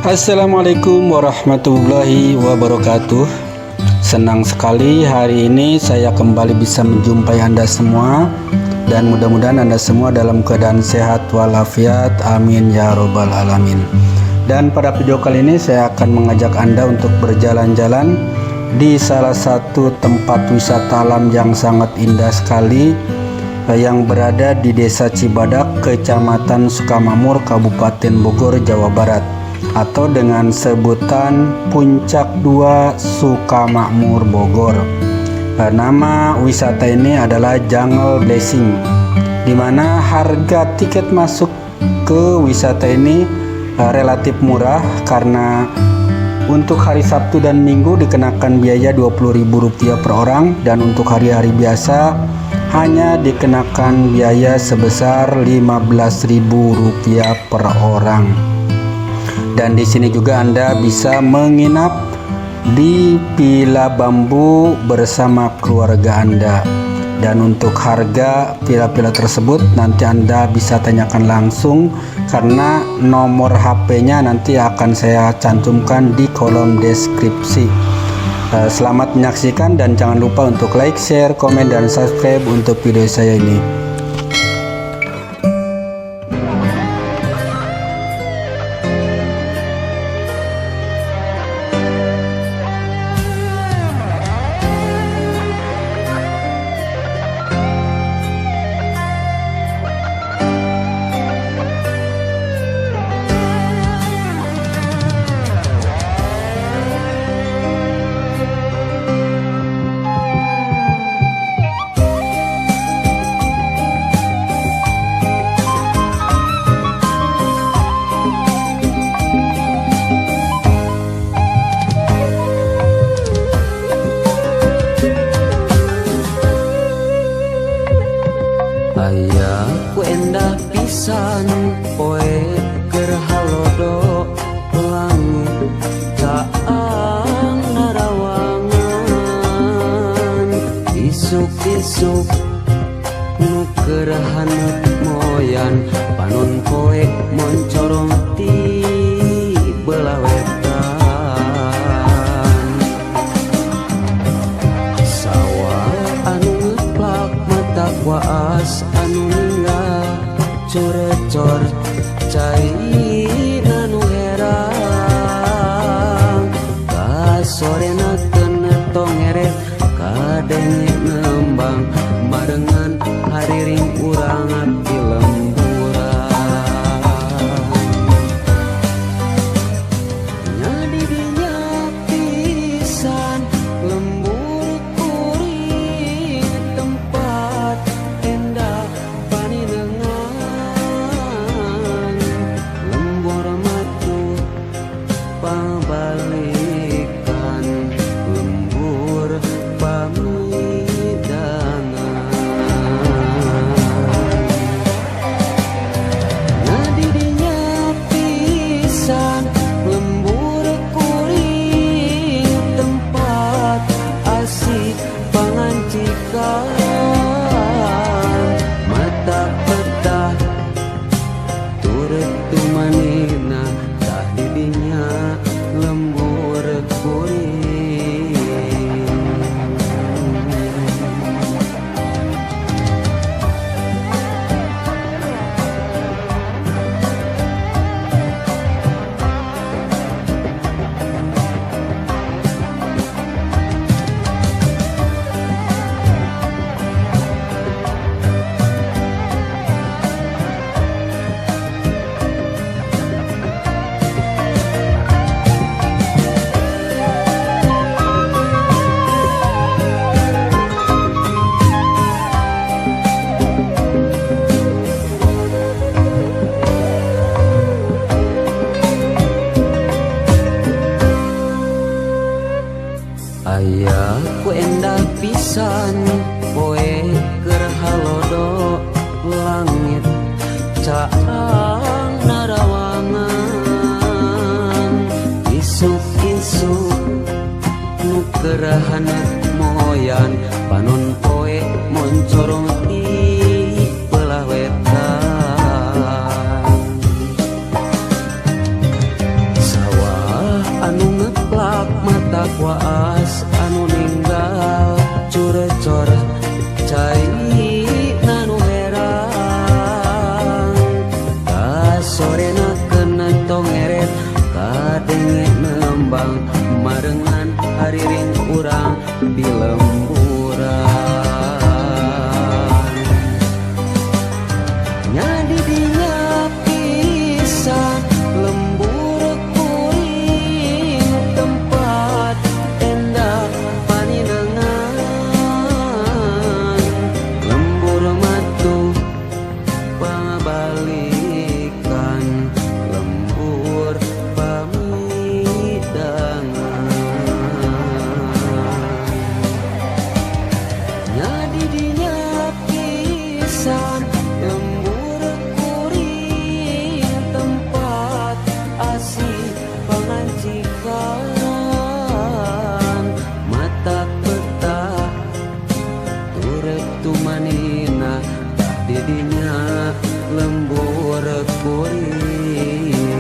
Assalamualaikum warahmatullahi wabarakatuh. Senang sekali hari ini saya kembali bisa menjumpai Anda semua, dan mudah-mudahan Anda semua dalam keadaan sehat walafiat, amin ya robbal alamin. Dan pada video kali ini saya akan mengajak Anda untuk berjalan-jalan di salah satu tempat wisata alam yang sangat indah sekali, yang berada di Desa Cibadak, Kecamatan Sukamakmur, Kabupaten Bogor, Jawa Barat, atau dengan sebutan Puncak 2 Sukamakmur Bogor. Nama wisata ini adalah Jungle Blessing, di mana harga tiket masuk ke wisata ini relatif murah, karena untuk hari Sabtu dan Minggu dikenakan biaya Rp20.000 per orang, dan untuk hari-hari biasa hanya dikenakan biaya sebesar Rp15.000 per orang. Dan di sini juga Anda bisa menginap di villa bambu bersama keluarga Anda. Dan untuk harga villa-villa tersebut nanti Anda bisa tanyakan langsung, karena nomor HP-nya nanti akan saya cantumkan di kolom deskripsi. Selamat menyaksikan, dan jangan lupa untuk like, share, komen, dan subscribe untuk video saya ini. Aya ku endah pisan poe keur halodo langit caang narawangan, isuk-isuk nu keur haneut moyan panon poe moncorong ti belah wetan. Sawah anu ngeplak mata waas anu ninggal corecor cai anu herang, kasorena tenetong eret kadenge nembang marengan hariring urang abdi lemburan. Nyadi dinya pisan lembur kuring tempat endah paninengan, lembur matu pabalikan, lembur pamidangan. Nadi dinya pisan lembur kuring tempat asik pangancikan, mata petah turut tumanina tah didinya lembur kuring. Aya ku endah pisan poe keur halodo langit caang narawangan, isuk-isuk nu keur haneut moyan panon poe moncorong ti belah wetan. Sawah kena tongeret kadenge nembang marengan hariring urang di lemburan nyadi dinya pisan lembur kuring tempat endah paninengan lembur matu pangabalikan lembur pamidangan nyadi dinya pisan lembur kuring tempat asih pangancikan mata peta turep tumanina didinya lembur kuring